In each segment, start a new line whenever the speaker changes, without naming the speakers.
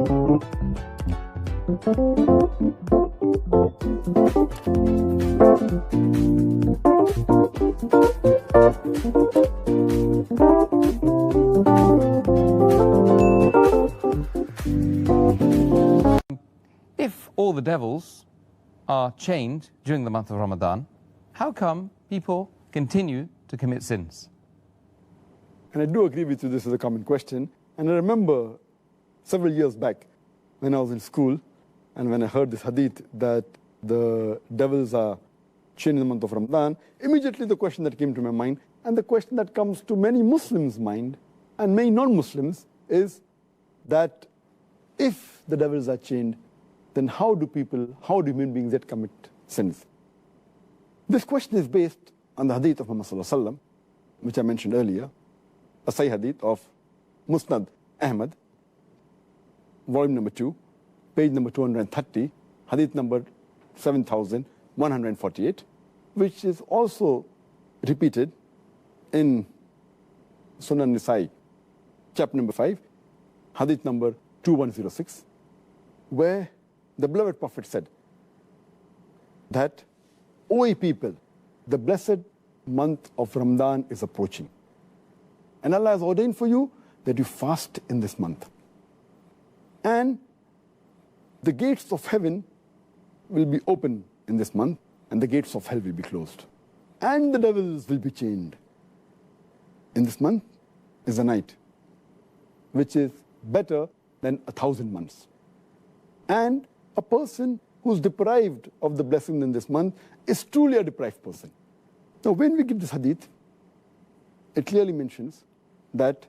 If all the devils are chained during the month of Ramadan, how come people continue to commit sins?
And I do agree with you, this is a common question. And I remember several years back when I was in school and when I heard this hadith that the devils are chained in the month of Ramadan, immediately the question that came to my mind, and the question that comes to many Muslims' mind and many non-Muslims, is that if the devils are chained, then how do human beings yet commit sins? This question is based on the hadith of Muhammad sallallahu alaihi wasallam, which I mentioned earlier, a Sahih hadith of Musnad Ahmad, volume number 2, page number 230, hadith number 7148, which is also repeated in Sunan Nisa'i, chapter number 5, hadith number 2106, where the beloved Prophet said that, O ye people, the blessed month of Ramadan is approaching. And Allah has ordained for you that you fast in this month. And the gates of heaven will be open in this month, and the gates of hell will be closed. And the devils will be chained. In this month is a night, which is better than 1,000 months. And a person who's deprived of the blessing in this month is truly a deprived person. Now, when we give this hadith, it clearly mentions that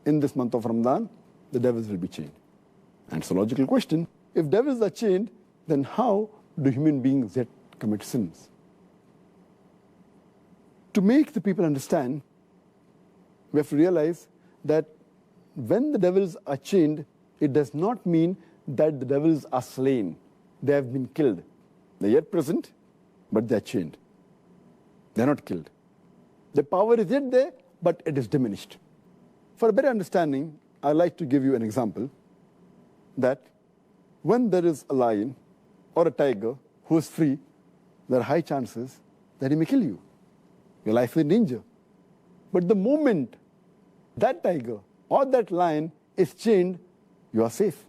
in this month of Ramadan, the devils will be chained. And it's a logical question. If devils are chained, then how do human beings yet commit sins? To make the people understand, we have to realize that when the devils are chained, it does not mean that the devils are slain. They have been killed. They're yet present, but they're chained. They're not killed. The power is yet there, but it is diminished. For a better understanding, I'd like to give you an example that when there is a lion or a tiger who is free, there are high chances that he may kill you. Your life is in danger. But the moment that tiger or that lion is chained, you are safe.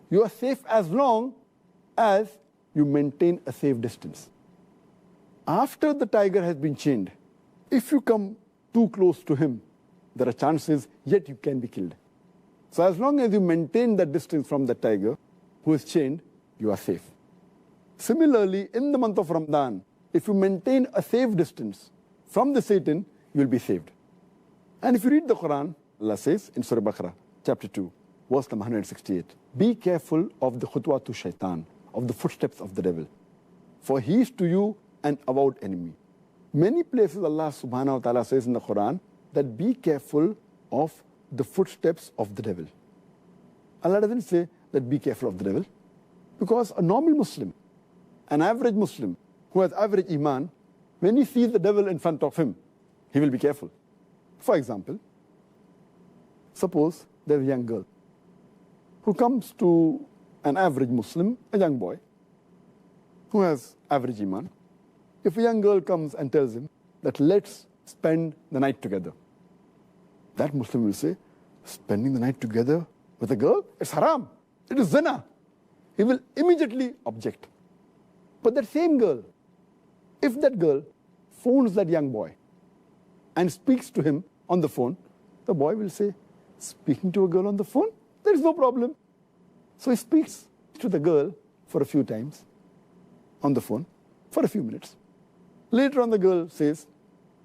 You are safe as long as you maintain a safe distance. After the tiger has been chained, if you come too close to him, there are chances yet you can be killed. So as long as you maintain that distance from the tiger who is chained, you are safe. Similarly, in the month of Ramadan, if you maintain a safe distance from the Satan, you will be saved. And if you read the Quran, Allah says in Surah Baqarah, chapter 2, verse number 168, be careful of the khutwatu shaitan, of the footsteps of the devil, for he is to you an avowed enemy. Many places Allah subhanahu wa ta'ala says in the Quran that be careful of the footsteps of the devil. Allah doesn't say that be careful of the devil, because a normal Muslim, an average Muslim who has average iman, when he sees the devil in front of him, he will be careful. For example, suppose there's a young girl who comes to an average Muslim, a young boy, who has average iman. If a young girl comes and tells him that let's spend the night together, that Muslim will say, spending the night together with a girl, it's haram, it is zina. He will immediately object. But that same girl, if that girl phones that young boy and speaks to him on the phone, the boy will say, speaking to a girl on the phone? There is no problem. So he speaks to the girl for a few times on the phone for a few minutes. Later on, the girl says,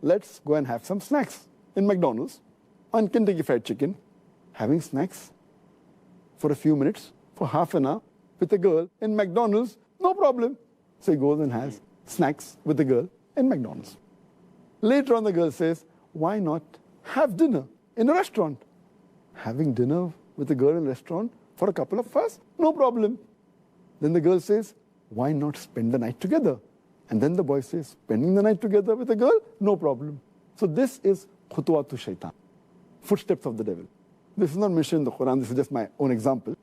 let's go and have some snacks in McDonald's on Kentucky Fried Chicken. Having snacks for a few minutes, for half an hour, with a girl in McDonald's, no problem. So he goes and has snacks with the girl in McDonald's. Later on, the girl says, why not have dinner in a restaurant? Having dinner with a girl in a restaurant for a couple of hours, no problem. Then the girl says, why not spend the night together? And then the boy says, spending the night together with a girl, no problem. So this is khutwatu shaitan, footsteps of the devil. This is not mentioned in the Quran, this is just my own example.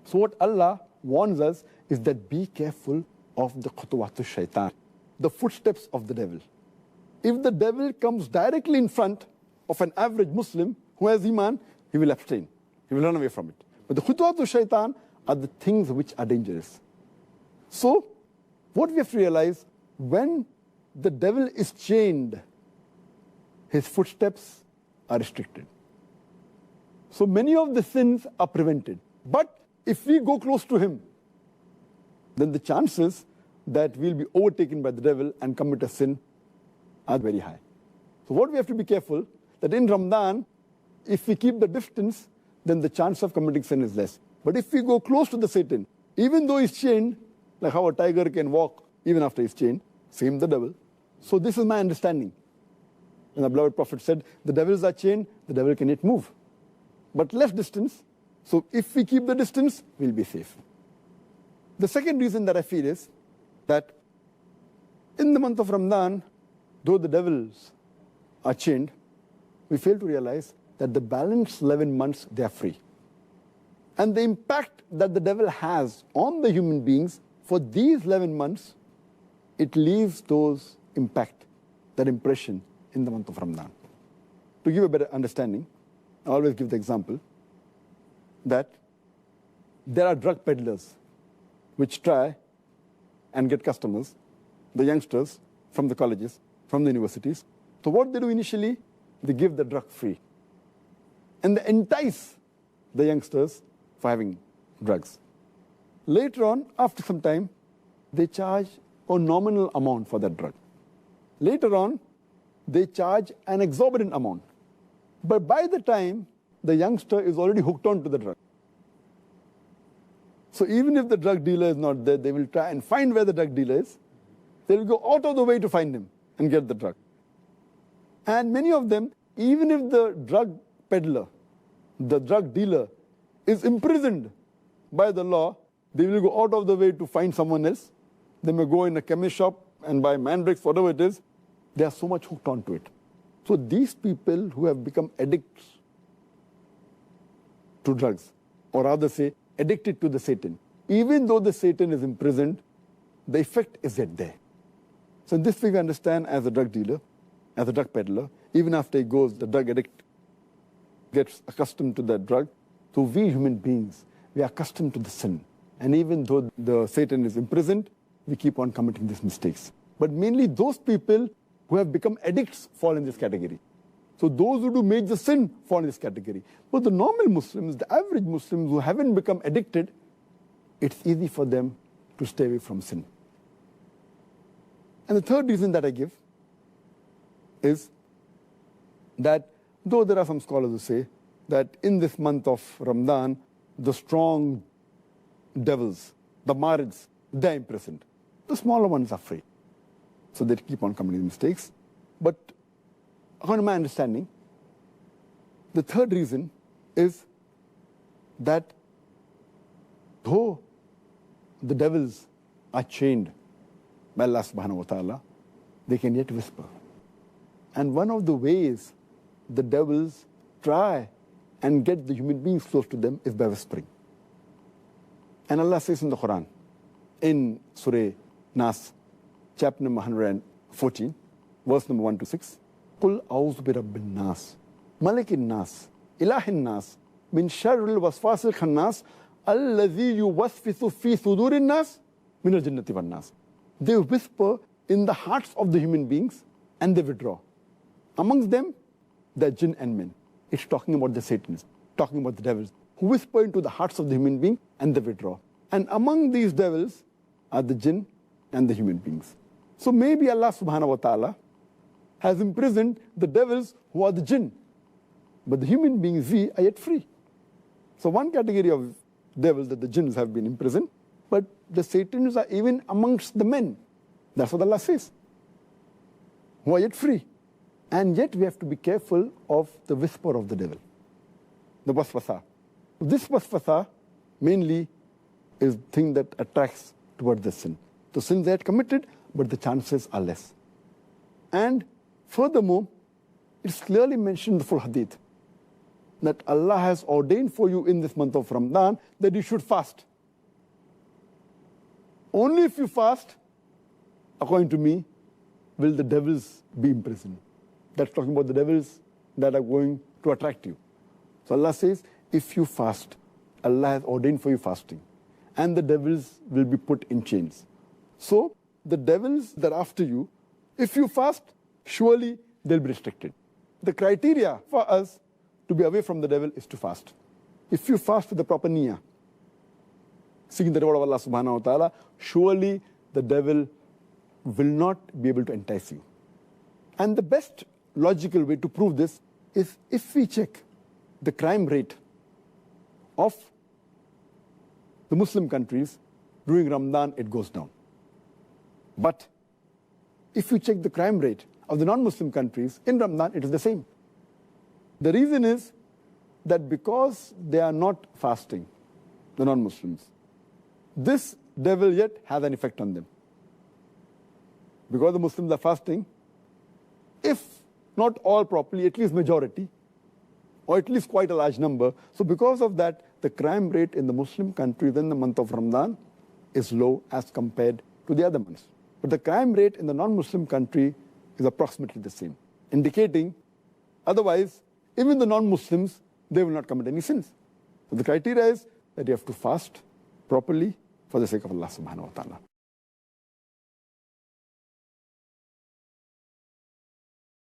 So what Allah warns us is that be careful of the khutuwatu shaitan, the footsteps of the devil. If the devil comes directly in front of an average Muslim who has iman, he will abstain. He will run away from it. But the khutuwatu shaitan are the things which are dangerous. So what we have to realize, when the devil is chained, his footsteps are restricted. So many of the sins are prevented. But if we go close to him, then the chances that we'll be overtaken by the devil and commit a sin are very high. So what we have to be careful, that in Ramadan, if we keep the distance, then the chance of committing sin is less. But if we go close to the Satan, even though he's chained, like how a tiger can walk even after he's chained, same the devil. So this is my understanding. And the beloved Prophet said, the devils are chained, the devil can yet move. But less distance, so if we keep the distance, we'll be safe. The second reason that I feel is that in the month of Ramadan, though the devils are chained, we fail to realize that the balance 11 months, they are free. And the impact that the devil has on the human beings for these 11 months, it leaves those impact, that impression in the month of Ramadan. To give a better understanding, I always give the example that there are drug peddlers which try and get customers, the youngsters from the colleges, from the universities. So what they do initially, they give the drug free. And they entice the youngsters for having drugs. Later on, after some time, they charge a nominal amount for that drug. Later on, they charge an exorbitant amount. But by the time the youngster is already hooked on to the drug. So even if the drug dealer is not there, they will try and find where the drug dealer is. They will go out of the way to find him and get the drug. And many of them, even if the drug peddler, the drug dealer, is imprisoned by the law, they will go out of the way to find someone else. They may go in a chemist shop and buy mandrakes, whatever it is. They are so much hooked onto it. So these people who have become addicts to drugs, or rather say addicted to the Satan, even though the Satan is imprisoned, the effect is yet there. So in this way we understand, as a drug dealer, as a drug peddler, even after he goes, the drug addict gets accustomed to that drug. So we human beings, we are accustomed to the sin. And even though the Satan is imprisoned, we keep on committing these mistakes. But mainly those people who have become addicts fall in this category. So those who do major sin fall in this category. But the normal Muslims, the average Muslims who haven't become addicted, it's easy for them to stay away from sin. And the third reason that I give is that though there are some scholars who say that in this month of Ramadan, the strong devils, the marids, they're imprisoned. The smaller ones are free. So they keep on committing mistakes. But according to my understanding, the third reason is that though the devils are chained by Allah subhanahu wa ta'ala, they can yet whisper. And one of the ways the devils try and get the human beings close to them is by whispering. And Allah says in the Quran, in Surah Nas, chapter number 114, verse number 1 to 6, قُلْ أَعُوذُ بِرَبِّ النَّاسِ مَلِكِ النَّاسِ إِلَهِ النَّاسِ مِنْ شَرِّ الْوَسْوَاسِ الْخَنَّاسِ الَّذِي يُوَسْوِسُ فِي صُدُورِ النَّاسِ مِنَ الْجِنَّةِ وَالنَّاسِ. They whisper in the hearts of the human beings and they withdraw. Amongst them, the jinn and men. It's talking about the Satans, talking about the devils, who whisper into the hearts of the human being and they withdraw. And among these devils are the jinn and the human beings. So maybe Allah subhanahu wa ta'ala has imprisoned the devils who are the jinn. But the human beings, we are yet free. So one category of devils, that the jinns have been imprisoned, but the Satans are even amongst the men. That's what Allah says. Who are yet free. And yet we have to be careful of the whisper of the devil, the waswasa. This waswasa mainly is the thing that attracts towards the sin. The sins they had committed, but the chances are less. And furthermore, it's clearly mentioned in the full hadith that Allah has ordained for you in this month of Ramadan that you should fast. Only if you fast, according to me, will the devils be imprisoned. That's talking about the devils that are going to attract you. So Allah says, if you fast, Allah has ordained for you fasting, and the devils will be put in chains. So the devils that are after you, if you fast, surely they'll be restricted. The criteria for us to be away from the devil is to fast. If you fast with the proper niyyah, seeking the reward of Allah subhanahu wa ta'ala, surely the devil will not be able to entice you. And the best logical way to prove this is if we check the crime rate of the Muslim countries during Ramadan, it goes down. But if you check the crime rate of the non-Muslim countries in Ramadan, it is the same. The reason is that because they are not fasting, the non-Muslims, this devil yet has an effect on them. Because the Muslims are fasting, if not all properly, at least majority, or at least quite a large number. So because of that, the crime rate in the Muslim countries in the month of Ramadan is low as compared to the other months. But the crime rate in the non-Muslim country is approximately the same, indicating otherwise, even the non-Muslims, they will not commit any sins. So the criteria is that you have to fast properly for the sake of Allah subhanahu wa ta'ala.